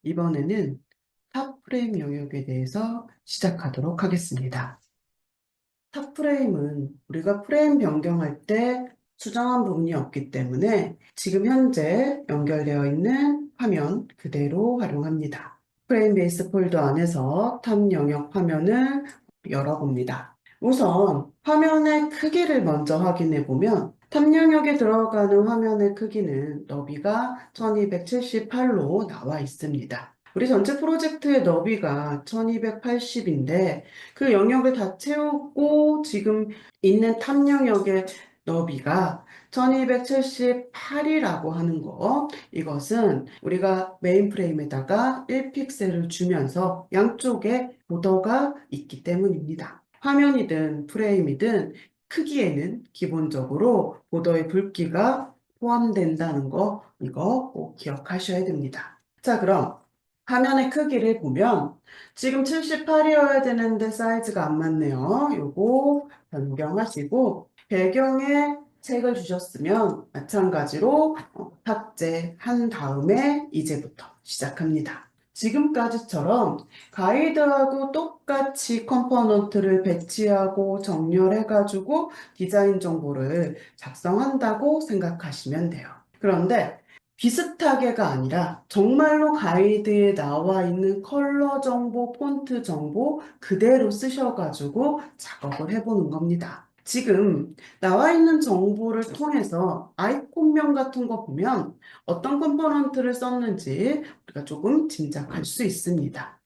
이번에는 탑 프레임 영역에 대해서 시작하도록 하겠습니다. 탑 프레임은 우리가 프레임 변경할 때 수정한 부분이 없기 때문에 지금 현재 연결되어 있는 화면 그대로 활용합니다. 프레임 베이스 폴더 안에서 탑 영역 화면을 열어봅니다. 우선 화면의 크기를 먼저 확인해 보면 탑 영역에 들어가는 화면의 크기는 너비가 1278로 나와 있습니다. 우리 전체 프로젝트의 너비가 1280인데 그 영역을 다 채우고 지금 있는 탑 영역의 너비가 1278이라고 하는 거. 이것은 우리가 메인 프레임에다가 1픽셀을 주면서 양쪽에 보더가 있기 때문입니다. 화면이든 프레임이든 크기에는 기본적으로 보더의 굵기가 포함된다는 거, 이거 꼭 기억하셔야 됩니다. 자, 그럼 화면의 크기를 보면 지금 78이어야 되는데 사이즈가 안 맞네요. 요거 변경하시고 배경에 색을 주셨으면 마찬가지로 탑재한 다음에 이제부터 시작합니다. 지금까지처럼 가이드하고 똑같이 컴포넌트를 배치하고 정렬해가지고 디자인 정보를 작성한다고 생각하시면 돼요. 그런데 비슷하게가 아니라 정말로 가이드에 나와 있는 컬러 정보, 폰트 정보 그대로 쓰셔가지고 작업을 해보는 겁니다. 지금 나와 있는 정보를 통해서 아이콘명 같은 거 보면 어떤 컴포넌트를 썼는지 우리가 조금 짐작할 수 있습니다.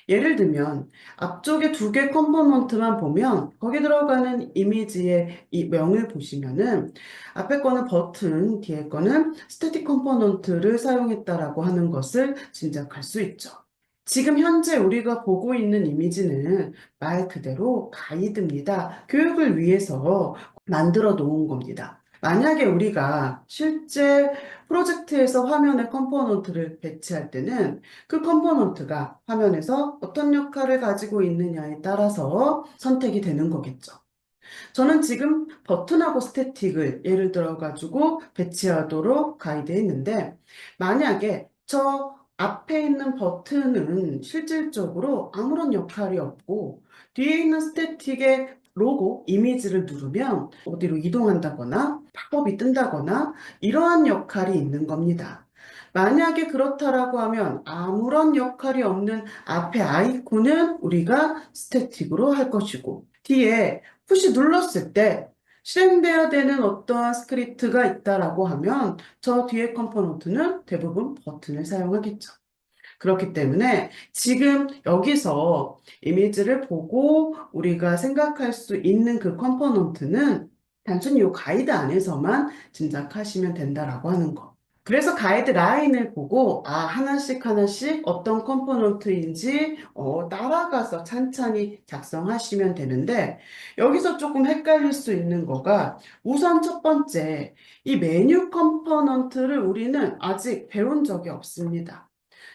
예를 들면 앞쪽에 두 개 컴포넌트만 보면 거기 들어가는 이미지의 이 명을 보시면은 앞에 거는 버튼, 뒤에 거는 스태틱 컴포넌트를 사용했다라고 하는 것을 짐작할 수 있죠. 지금 현재 우리가 보고 있는 이미지는 말 그대로 가이드입니다. 교육을 위해서 만들어 놓은 겁니다. 만약에 우리가 실제 프로젝트에서 화면에 컴포넌트를 배치할 때는 그 컴포넌트가 화면에서 어떤 역할을 가지고 있느냐에 따라서 선택이 되는 거겠죠. 저는 지금 버튼하고 스태틱을 예를 들어 가지고 배치하도록 가이드했는데 만약에 저 앞에 있는 버튼은 실질적으로 아무런 역할이 없고 뒤에 있는 스태틱의 로고, 이미지를 누르면 어디로 이동한다거나 팝업이 뜬다거나 이러한 역할이 있는 겁니다. 만약에 그렇다라고 하면 아무런 역할이 없는 앞에 아이콘은 우리가 스태틱으로 할 것이고 뒤에 푸시 눌렀을 때 실행돼야 되는 어떠한 스크립트가 있다라고 하면 저 뒤에 컴포넌트는 대부분 버튼을 사용하겠죠. 그렇기 때문에 지금 여기서 이미지를 보고 우리가 생각할 수 있는 그 컴포넌트는 단순히 이 가이드 안에서만 짐작하시면 된다라고 하는 거. 그래서 가이드라인을 보고 하나씩 하나씩 어떤 컴포넌트인지 따라가서 찬찬히 작성하시면 되는데 여기서 조금 헷갈릴 수 있는 거가 우선 첫 번째 이 메뉴 컴포넌트를 우리는 아직 배운 적이 없습니다.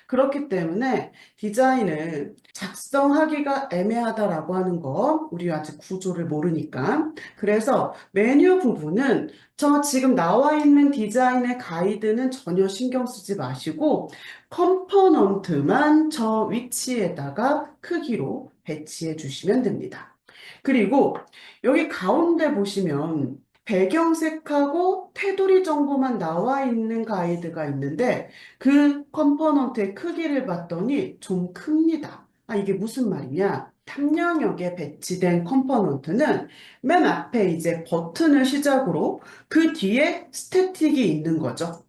그렇기 때문에 디자인을 작성하기가 애매하다라고 하는 거, 우리 아직 구조를 모르니까. 그래서 메뉴 부분은 저 지금 나와 있는 디자인의 가이드는 전혀 신경 쓰지 마시고 컴포넌트만 저 위치에다가 크기로 배치해 주시면 됩니다. 그리고 여기 가운데 보시면 배경색하고 테두리 정보만 나와 있는 가이드가 있는데 그 컴포넌트의 크기를 봤더니 좀 큽니다. 이게 무슨 말이냐? 탐영역에 배치된 컴포넌트는 맨 앞에 이제 버튼을 시작으로 그 뒤에 스태틱이 있는 거죠.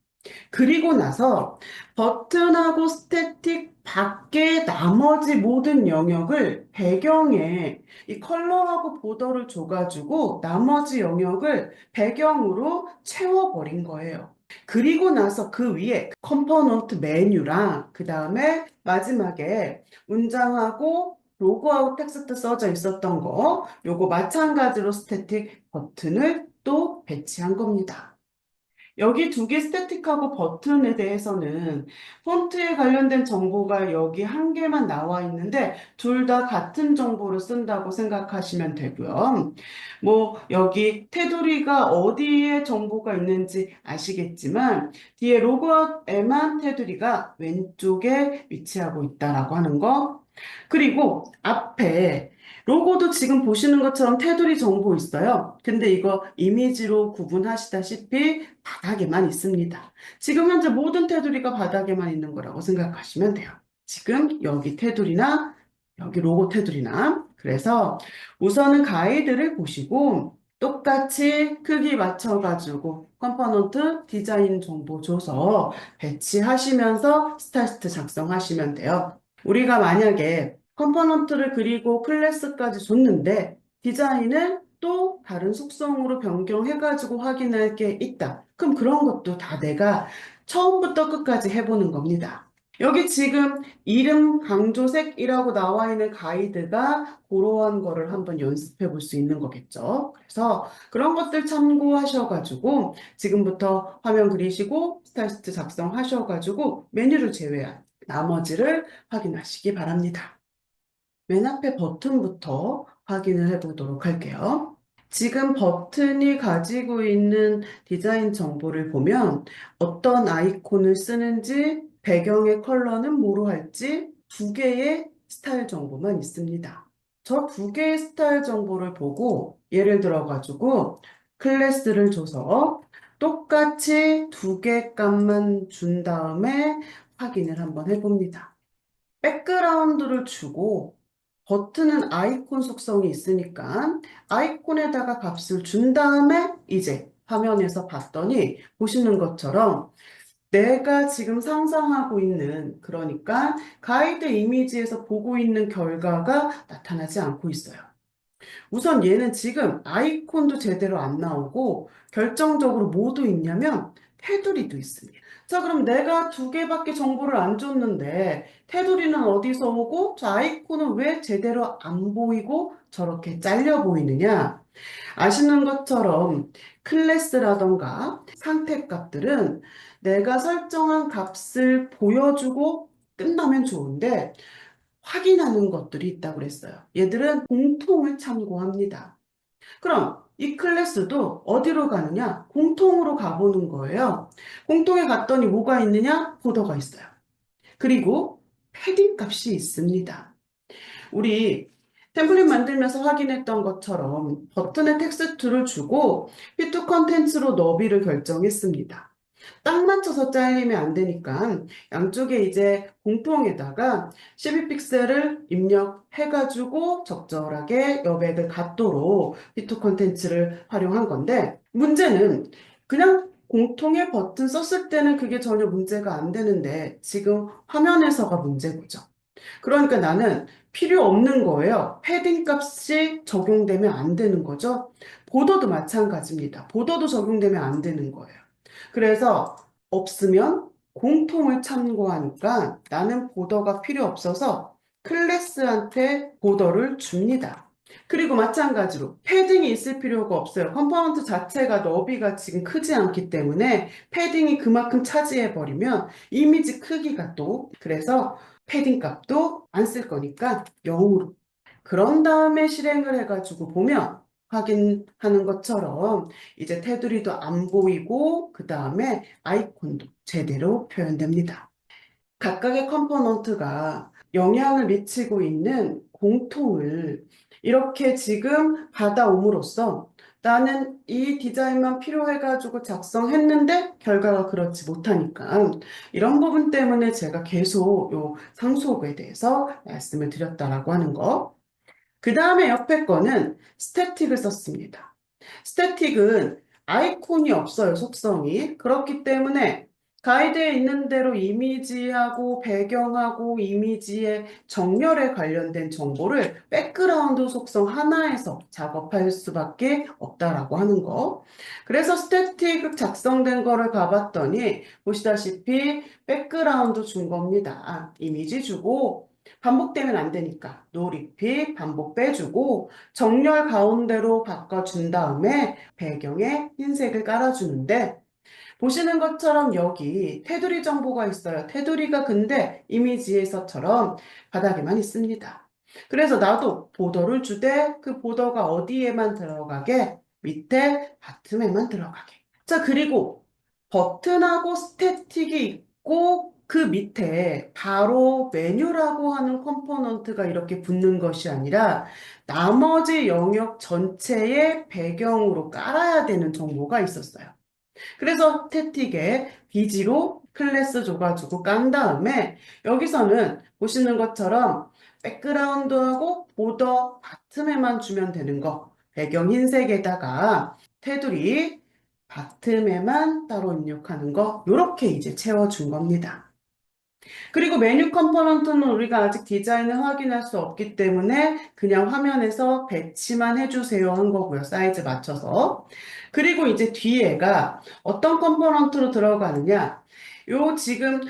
그리고 나서 버튼하고 스태틱 밖에 나머지 모든 영역을 배경에 이 컬러하고 보더를 줘가지고 나머지 영역을 배경으로 채워버린 거예요. 그리고 나서 그 위에 컴포넌트 메뉴랑 그 다음에 마지막에 문장하고 로고하고 텍스트 써져 있었던 거 요거 마찬가지로 스태틱 버튼을 또 배치한 겁니다. 여기 두 개 스태틱하고 버튼에 대해서는 폰트에 관련된 정보가 여기 한 개만 나와 있는데 둘 다 같은 정보를 쓴다고 생각하시면 되고요. 뭐 여기 테두리가 어디에 정보가 있는지 아시겠지만 뒤에 로고에만 테두리가 왼쪽에 위치하고 있다라고 하는 거. 그리고 앞에 로고도 지금 보시는 것처럼 테두리 정보 있어요. 근데 이거 이미지로 구분하시다시피 바닥에만 있습니다. 지금 현재 모든 테두리가 바닥에만 있는 거라고 생각하시면 돼요. 지금 여기 테두리나 여기 로고 테두리나 그래서 우선은 가이드를 보시고 똑같이 크기 맞춰가지고 컴포넌트 디자인 정보 줘서 배치하시면서 스타일스트 작성하시면 돼요. 우리가 만약에 컴포넌트를 그리고 클래스까지 줬는데 디자인을 또 다른 속성으로 변경해가지고 확인할 게 있다. 그럼 그런 것도 다 내가 처음부터 끝까지 해보는 겁니다. 여기 지금 이름 강조색이라고 나와 있는 가이드가 그러한 거를 한번 연습해 볼 수 있는 거겠죠. 그래서 그런 것들 참고하셔가지고 지금부터 화면 그리시고 스타일리스트 작성하셔가지고 메뉴를 제외한 나머지를 확인하시기 바랍니다. 맨 앞에 버튼부터 확인을 해보도록 할게요. 지금 버튼이 가지고 있는 디자인 정보를 보면 어떤 아이콘을 쓰는지, 배경의 컬러는 뭐로 할지 두 개의 스타일 정보만 있습니다. 저 두 개의 스타일 정보를 보고 예를 들어 가지고 클래스를 줘서 똑같이 두 개 값만 준 다음에 확인을 한번 해봅니다. 백그라운드를 주고 버튼은 아이콘 속성이 있으니까 아이콘에다가 값을 준 다음에 이제 화면에서 봤더니 보시는 것처럼 내가 지금 상상하고 있는 그러니까 가이드 이미지에서 보고 있는 결과가 나타나지 않고 있어요. 우선 얘는 지금 아이콘도 제대로 안 나오고 결정적으로 뭐도 있냐면 테두리도 있습니다. 자, 그럼 내가 두 개밖에 정보를 안 줬는데 테두리는 어디서 오고 저 아이콘은 왜 제대로 안 보이고 저렇게 잘려 보이느냐? 아시는 것처럼 클래스라던가 상태 값들은 내가 설정한 값을 보여주고 끝나면 좋은데 확인하는 것들이 있다고 그랬어요. 얘들은 공통을 참고합니다. 그럼 이 클래스도 어디로 가느냐? 공통으로 가보는 거예요. 공통에 갔더니 뭐가 있느냐? 보더가 있어요. 그리고 패딩 값이 있습니다. 우리 템플릿 만들면서 확인했던 것처럼 버튼에 텍스트를 주고 피트 컨텐츠로 너비를 결정했습니다. 딱 맞춰서 잘리면 안 되니까 양쪽에 이제 공통에다가 12픽셀을 입력해가지고 적절하게 여백을 갖도록 피트 컨텐츠를 활용한 건데 문제는 그냥 공통의 버튼 썼을 때는 그게 전혀 문제가 안 되는데 지금 화면에서가 문제죠. 그러니까 나는 필요 없는 거예요. 패딩 값이 적용되면 안 되는 거죠. 보더도 마찬가지입니다. 보더도 적용되면 안 되는 거예요. 그래서 없으면 공통을 참고하니까 나는 보더가 필요 없어서 클래스한테 보더를 줍니다. 그리고 마찬가지로 패딩이 있을 필요가 없어요. 컴포넌트 자체가 너비가 지금 크지 않기 때문에 패딩이 그만큼 차지해버리면 이미지 크기가 또 그래서 패딩 값도 안 쓸 거니까 0으로. 그런 다음에 실행을 해가지고 보면 확인하는 것처럼 이제 테두리도 안 보이고 그 다음에 아이콘도 제대로 표현됩니다. 각각의 컴포넌트가 영향을 미치고 있는 공통을 이렇게 지금 받아옴으로써 나는 이 디자인만 필요해가지고 작성했는데 결과가 그렇지 못하니까 이런 부분 때문에 제가 계속 요 상수호에 대해서 말씀을 드렸다라고 하는 거. 그 다음에 옆에 거는 스태틱을 썼습니다. 스태틱은 아이콘이 없어요, 속성이. 그렇기 때문에 가이드에 있는 대로 이미지하고 배경하고 이미지의 정렬에 관련된 정보를 백그라운드 속성 하나에서 작업할 수밖에 없다라고 하는 거. 그래서 스태틱 작성된 거를 봐봤더니 보시다시피 백그라운드 준 겁니다. 이미지 주고 반복되면 안 되니까 노 리핏 반복 빼주고 정렬 가운데로 바꿔준 다음에 배경에 흰색을 깔아주는데 보시는 것처럼 여기 테두리 정보가 있어요. 테두리가 근데 이미지에서처럼 바닥에만 있습니다. 그래서 나도 보더를 주되 그 보더가 어디에만 들어가게? 밑에 바텀에만 들어가게. 자, 그리고 버튼하고 스태틱이 있고 그 밑에 바로 메뉴라고 하는 컴포넌트가 이렇게 붙는 것이 아니라 나머지 영역 전체의 배경으로 깔아야 되는 정보가 있었어요. 그래서 스태틱에 비지로 클래스 줘가지고 깐 다음에 여기서는 보시는 것처럼 백그라운드하고 보더 바텀에만 주면 되는 거. 배경 흰색에다가 테두리 바텀에만 따로 입력하는 거. 이렇게 이제 채워준 겁니다. 그리고 메뉴 컴포넌트는 우리가 아직 디자인을 확인할 수 없기 때문에 그냥 화면에서 배치만 해주세요 한 거고요. 사이즈 맞춰서. 그리고 이제 뒤에가 어떤 컴포넌트로 들어가느냐. 요 지금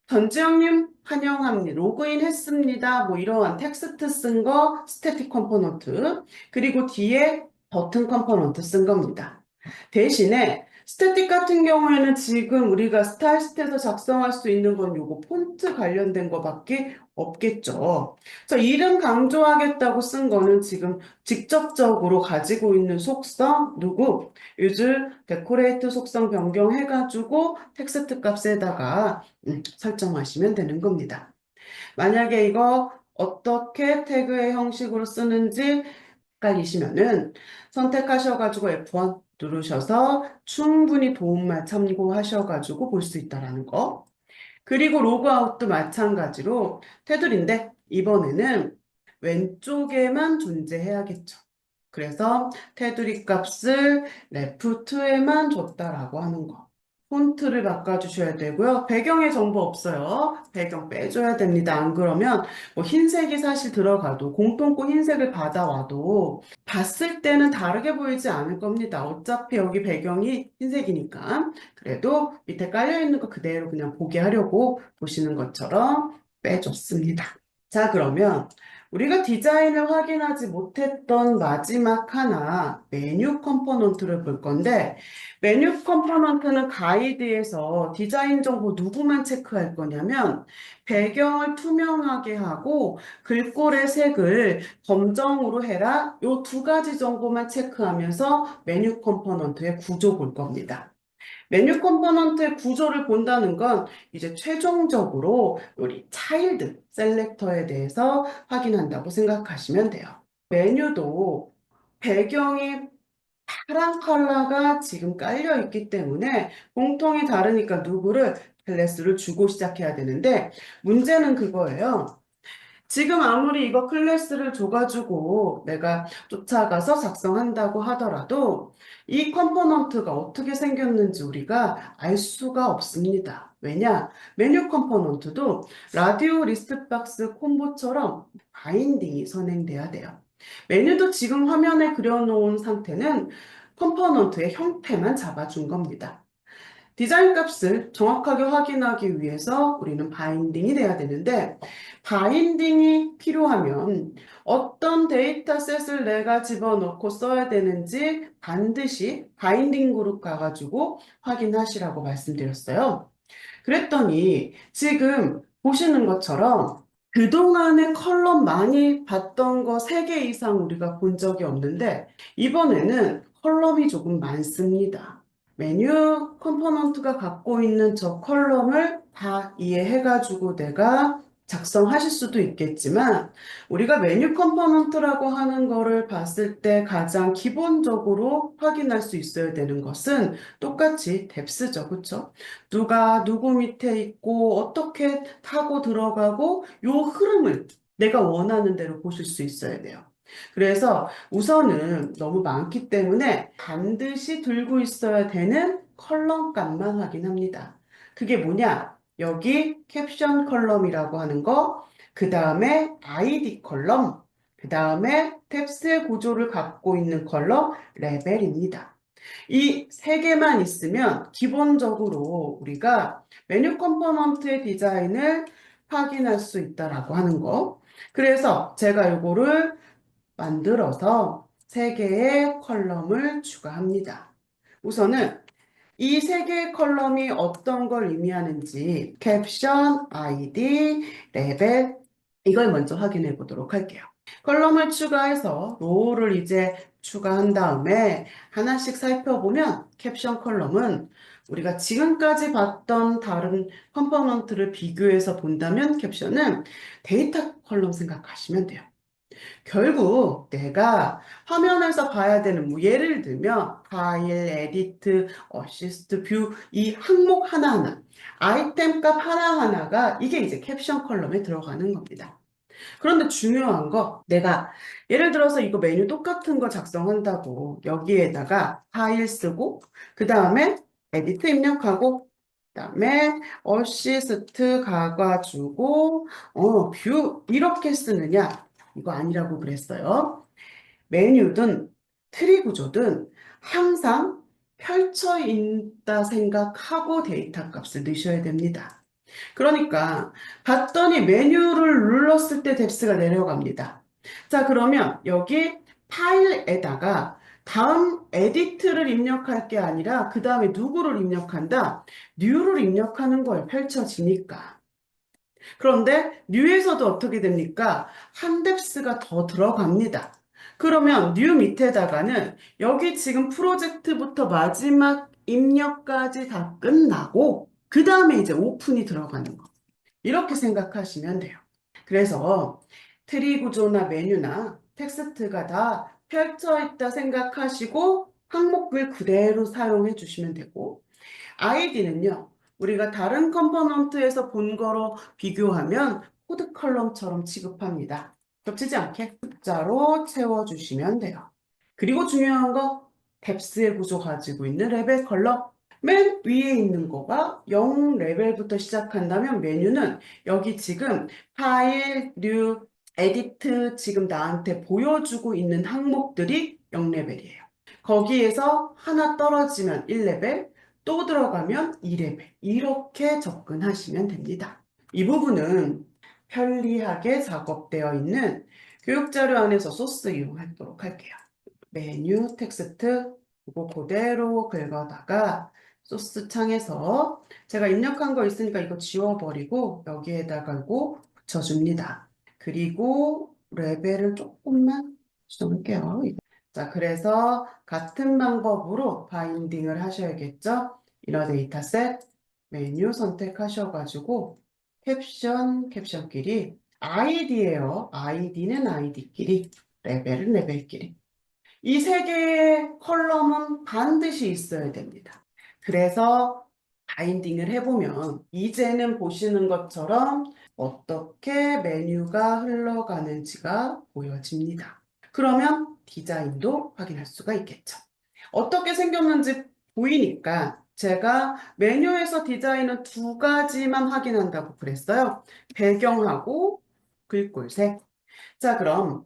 전지영님 환영합니다. 로그인 했습니다. 뭐 이러한 텍스트 쓴 거 스태틱 컴포넌트. 그리고 뒤에 버튼 컴포넌트 쓴 겁니다. 대신에 스태틱 같은 경우에는 지금 우리가 스타일스트에서 작성할 수 있는 건 요거 폰트 관련된 거밖에 없겠죠. 자, 이름 강조하겠다고 쓴 거는 지금 직접적으로 가지고 있는 속성 누구? 유즈 데코레이트 속성 변경해가지고 텍스트 값에다가 설정하시면 되는 겁니다. 만약에 이거 어떻게 태그의 형식으로 쓰는지 헷갈리시면은 선택하셔가지고 F1 누르셔서 충분히 도움만 참고하셔가지고 볼 수 있다라는 거. 그리고 로그아웃도 마찬가지로 테두리인데 이번에는 왼쪽에만 존재해야겠죠. 그래서 테두리 값을 레프트에만 줬다라고 하는 거. 폰트를 바꿔주셔야 되고요. 배경에 정보 없어요. 배경 빼줘야 됩니다. 안 그러면 뭐 흰색이 사실 들어가도 공통코 흰색을 받아와도 봤을 때는 다르게 보이지 않을 겁니다. 어차피 여기 배경이 흰색이니까. 그래도 밑에 깔려있는 거 그대로 그냥 보게 하려고 보시는 것처럼 빼줬습니다. 자, 그러면 우리가 디자인을 확인하지 못했던 마지막 하나, 메뉴 컴포넌트를 볼 건데, 메뉴 컴포넌트는 가이드에서 디자인 정보 누구만 체크할 거냐면, 배경을 투명하게 하고, 글꼴의 색을 검정으로 해라. 요 두 가지 정보만 체크하면서 메뉴 컴포넌트의 구조 볼 겁니다. 메뉴 컴포넌트의 구조를 본다는 건 이제 최종적으로 우리 차일드 셀렉터에 대해서 확인한다고 생각하시면 돼요. 메뉴도 배경이 파란 컬러가 지금 깔려 있기 때문에 공통이 다르니까 누구를 클래스를 주고 시작해야 되는데 문제는 그거예요. 지금 아무리 이거 클래스를 줘가지고 내가 쫓아가서 작성한다고 하더라도 이 컴포넌트가 어떻게 생겼는지 우리가 알 수가 없습니다. 왜냐? 메뉴 컴포넌트도 라디오 리스트 박스 콤보처럼 바인딩이 선행돼야 돼요. 메뉴도 지금 화면에 그려놓은 상태는 컴포넌트의 형태만 잡아준 겁니다. 디자인 값을 정확하게 확인하기 위해서 우리는 바인딩이 돼야 되는데 바인딩이 필요하면 어떤 데이터셋을 내가 집어넣고 써야 되는지 반드시 바인딩 그룹 가가지고 확인하시라고 말씀드렸어요. 그랬더니 지금 보시는 것처럼 그동안에 컬럼 많이 봤던 거 3개 이상 우리가 본 적이 없는데 이번에는 컬럼이 조금 많습니다. 메뉴 컴포넌트가 갖고 있는 저 컬럼을 다 이해해가지고 내가 작성하실 수도 있겠지만 우리가 메뉴 컴포넌트라고 하는 거를 봤을 때 가장 기본적으로 확인할 수 있어야 되는 것은 똑같이 뎁스죠. 그렇죠? 누가 누구 밑에 있고 어떻게 타고 들어가고 요 흐름을 내가 원하는 대로 보실 수 있어야 돼요. 그래서 우선은 너무 많기 때문에 반드시 들고 있어야 되는 컬럼 값만 확인합니다. 그게 뭐냐? 여기 캡션 컬럼이라고 하는 거, 그 다음에 아이디 컬럼, 그 다음에 탭스의 구조를 갖고 있는 컬럼, 레벨입니다. 이 3개만 있으면 기본적으로 우리가 메뉴 컴포넌트의 디자인을 확인할 수 있다라고 하는 거. 그래서 제가 이거를 만들어서 3개의 컬럼을 추가합니다. 우선은 이 세 개의 컬럼이 어떤 걸 의미하는지 캡션, 아이디, 레벨 이걸 먼저 확인해 보도록 할게요. 컬럼을 추가해서 로우를 이제 추가한 다음에 하나씩 살펴보면 캡션 컬럼은 우리가 지금까지 봤던 다른 컴포넌트를 비교해서 본다면 캡션은 데이터 컬럼 생각하시면 돼요. 결국 내가 화면에서 봐야 되는 뭐 예를 들면 파일, 에디트, 어시스트, 뷰 이 항목 하나하나 아이템 값 하나하나가 이게 이제 캡션 컬럼에 들어가는 겁니다. 그런데 중요한 거 내가 예를 들어서 이거 메뉴 똑같은 거 작성한다고 여기에다가 파일 쓰고 그 다음에 에디트 입력하고 그 다음에 어시스트 가가지고 뷰 이렇게 쓰느냐 이거 아니라고 그랬어요. 메뉴든 트리 구조든 항상 펼쳐 있다 생각하고 데이터 값을 넣으셔야 됩니다. 그러니까 봤더니 메뉴를 눌렀을 때 뎁스가 내려갑니다. 자, 그러면 여기 파일에다가 다음 에디트를 입력할 게 아니라 그 다음에 누구를 입력한다? 뉴를 입력하는 거예요. 펼쳐지니까. 그런데 뉴에서도 어떻게 됩니까? 한 뎁스가 더 들어갑니다. 그러면 뉴 밑에다가는 여기 지금 프로젝트부터 마지막 입력까지 다 끝나고 그 다음에 이제 오픈이 들어가는 거. 이렇게 생각하시면 돼요. 그래서 트리 구조나 메뉴나 텍스트가 다 펼쳐 있다 생각하시고 항목을 그대로 사용해 주시면 되고 아이디는요, 우리가 다른 컴포넌트에서 본 거로 비교하면 코드 컬럼처럼 취급합니다. 겹치지 않게 숫자로 채워주시면 돼요. 그리고 중요한 거, 뎁스의 구조 가지고 있는 레벨 컬럼. 맨 위에 있는 거가 0 레벨부터 시작한다면 메뉴는 여기 지금 파일, 뉴, 에디트 지금 나한테 보여주고 있는 항목들이 0 레벨이에요. 거기에서 하나 떨어지면 1레벨, 또 들어가면 2레벨. 이렇게 접근하시면 됩니다. 이 부분은 편리하게 작업되어 있는 교육자료 안에서 소스 이용하도록 할게요. 메뉴 텍스트 이거 그대로 긁어다가 소스 창에서 제가 입력한 거 있으니까 이거 지워버리고 여기에다가 이거 붙여줍니다. 그리고 레벨을 조금만 수정할게요. 자, 그래서 같은 방법으로 바인딩을 하셔야겠죠? 이너 데이터셋 메뉴 선택하셔가지고 캡션끼리 아이디예요. 아이디는 아이디끼리, 레벨은 레벨끼리. 이 세 개의 컬럼은 반드시 있어야 됩니다. 그래서 바인딩을 해보면 이제는 보시는 것처럼 어떻게 메뉴가 흘러가는지가 보여집니다. 그러면 디자인도 확인할 수가 있겠죠. 어떻게 생겼는지 보이니까 제가 메뉴에서 디자인은 두 가지만 확인한다고 그랬어요. 배경하고 글꼴색. 자, 그럼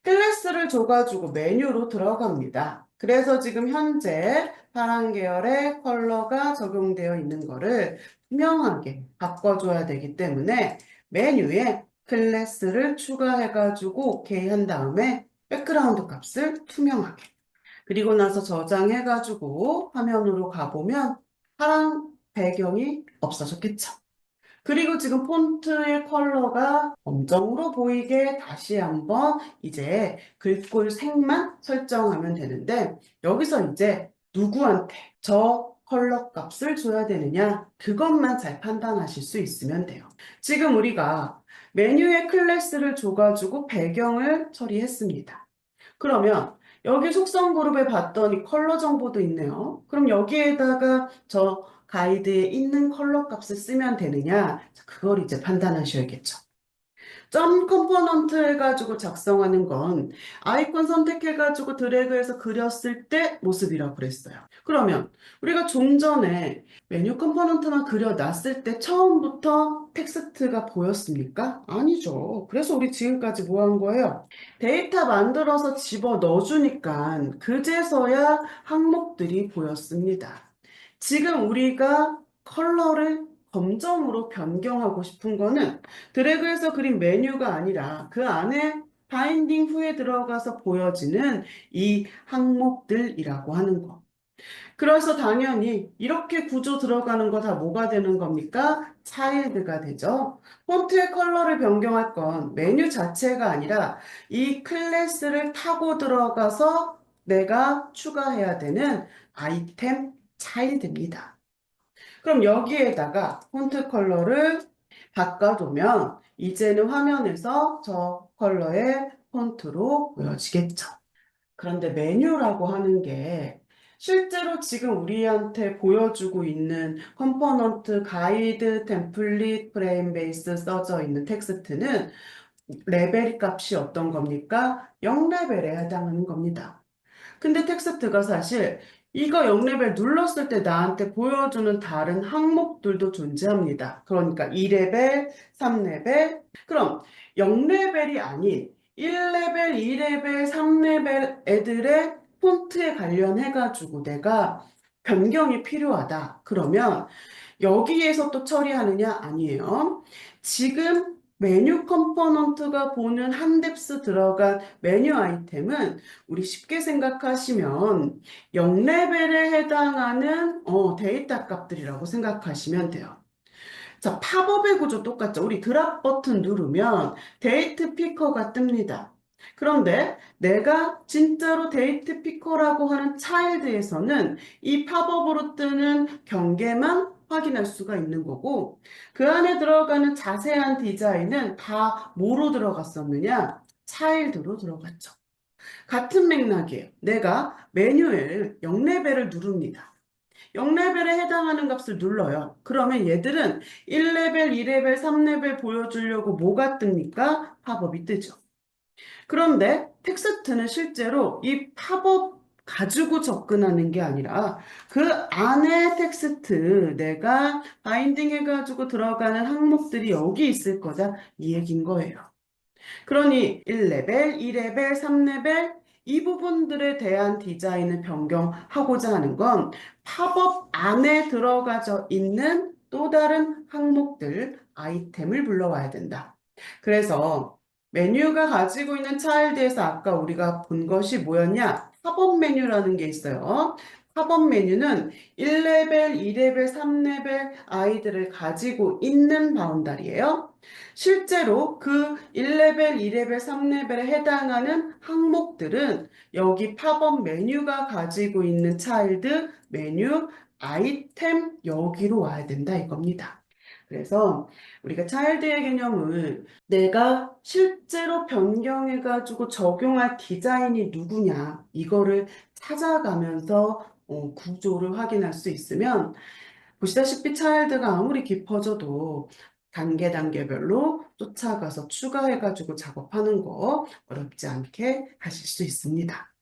클래스를 줘가지고 메뉴로 들어갑니다. 그래서 지금 현재 파란 계열의 컬러가 적용되어 있는 거를 투명하게 바꿔줘야 되기 때문에 메뉴에 클래스를 추가해가지고 오케이 한 다음에 백그라운드 값을 투명하게 그리고 나서 저장해가지고 화면으로 가보면 파란 배경이 없어졌겠죠. 그리고 지금 폰트의 컬러가 검정으로 보이게 다시 한번 이제 글꼴 색만 설정하면 되는데 여기서 이제 누구한테 저 컬러 값을 줘야 되느냐 그것만 잘 판단하실 수 있으면 돼요. 지금 우리가 메뉴에 클래스를 줘가지고 배경을 처리했습니다. 그러면 여기 속성 그룹에 봤더니 컬러 정보도 있네요. 그럼 여기에다가 저 가이드에 있는 컬러 값을 쓰면 되느냐? 그걸 이제 판단하셔야겠죠. 점 컴포넌트 해가지고 작성하는 건 아이콘 선택해가지고 드래그해서 그렸을 때 모습이라고 그랬어요. 그러면 우리가 좀 전에 메뉴 컴포넌트만 그려놨을 때 처음부터 텍스트가 보였습니까? 아니죠. 그래서 우리 지금까지 뭐 한 거예요? 데이터 만들어서 집어 넣어주니까 그제서야 항목들이 보였습니다. 지금 우리가 컬러를 검정으로 변경하고 싶은 거는 드래그해서 그린 메뉴가 아니라 그 안에 바인딩 후에 들어가서 보여지는 이 항목들이라고 하는 거. 그래서 당연히 이렇게 구조 들어가는 거 다 뭐가 되는 겁니까? 차일드가 되죠. 폰트의 컬러를 변경할 건 메뉴 자체가 아니라 이 클래스를 타고 들어가서 내가 추가해야 되는 아이템 차일드입니다. 그럼 여기에다가 폰트 컬러를 바꿔두면 이제는 화면에서 저 컬러의 폰트로 보여지겠죠. 그런데 메뉴라고 하는 게 실제로 지금 우리한테 보여주고 있는 컴포넌트, 가이드, 템플릿, 프레임 베이스 써져 있는 텍스트는 레벨 값이 어떤 겁니까? 0레벨에 해당하는 겁니다. 근데 텍스트가 사실 이거 0레벨 눌렀을 때 나한테 보여주는 다른 항목들도 존재합니다. 그러니까 2레벨, 3레벨. 그럼 0레벨이 아닌 1레벨, 2레벨, 3레벨 애들의 폰트에 관련해가지고 내가 변경이 필요하다. 그러면 여기에서 또 처리하느냐? 아니에요. 지금 메뉴 컴포넌트가 보는 한 뎁스 들어간 메뉴 아이템은 우리 쉽게 생각하시면 0레벨에 해당하는 데이터 값들이라고 생각하시면 돼요. 자, 팝업의 구조 똑같죠. 우리 드랍 버튼 누르면 데이트 피커가 뜹니다. 그런데 내가 진짜로 데이트 피커라고 하는 차일드에서는 이 팝업으로 뜨는 경계만 확인할 수가 있는 거고 그 안에 들어가는 자세한 디자인은 다 뭐로 들어갔었느냐? 차일드로 들어갔죠. 같은 맥락이에요. 내가 메뉴를 0레벨을 누릅니다. 0레벨에 해당하는 값을 눌러요. 그러면 얘들은 1레벨, 2레벨, 3레벨 보여주려고 뭐가 뜹니까? 팝업이 뜨죠. 그런데 텍스트는 실제로 이 팝업 가지고 접근하는 게 아니라 그 안에 텍스트 내가 바인딩 해가지고 들어가는 항목들이 여기 있을 거다 이 얘기인 거예요. 그러니 1레벨, 2레벨, 3레벨 이 부분들에 대한 디자인을 변경하고자 하는 건 팝업 안에 들어가져 있는 또 다른 항목들, 아이템을 불러와야 된다. 그래서 메뉴가 가지고 있는 차일드에서 아까 우리가 본 것이 뭐였냐? 팝업 메뉴라는 게 있어요. 팝업 메뉴는 1레벨, 2레벨, 3레벨 아이들을 가지고 있는 바운다리예요. 실제로 그 1레벨, 2레벨, 3레벨에 해당하는 항목들은 여기 팝업 메뉴가 가지고 있는 차일드 메뉴 아이템 여기로 와야 된다 이겁니다. 그래서 우리가 차일드의 개념을 내가 실제로 변경해가지고 적용할 디자인이 누구냐 이거를 찾아가면서 구조를 확인할 수 있으면 보시다시피 차일드가 아무리 깊어져도 단계별로 쫓아가서 추가해가지고 작업하는 거 어렵지 않게 하실 수 있습니다.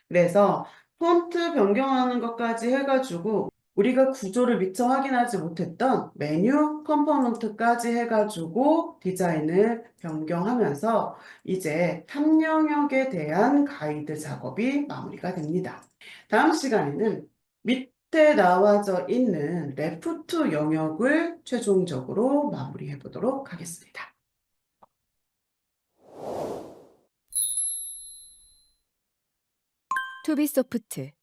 그래서 폰트 변경하는 것까지 해가지고 우리가 구조를 미처 확인하지 못했던 메뉴 컴포넌트까지 해가지고 디자인을 변경하면서 이제 탑 영역에 대한 가이드 작업이 마무리가 됩니다. 다음 시간에는 밑에 나와져 있는 레프트 영역을 최종적으로 마무리해 보도록 하겠습니다. 투비소프트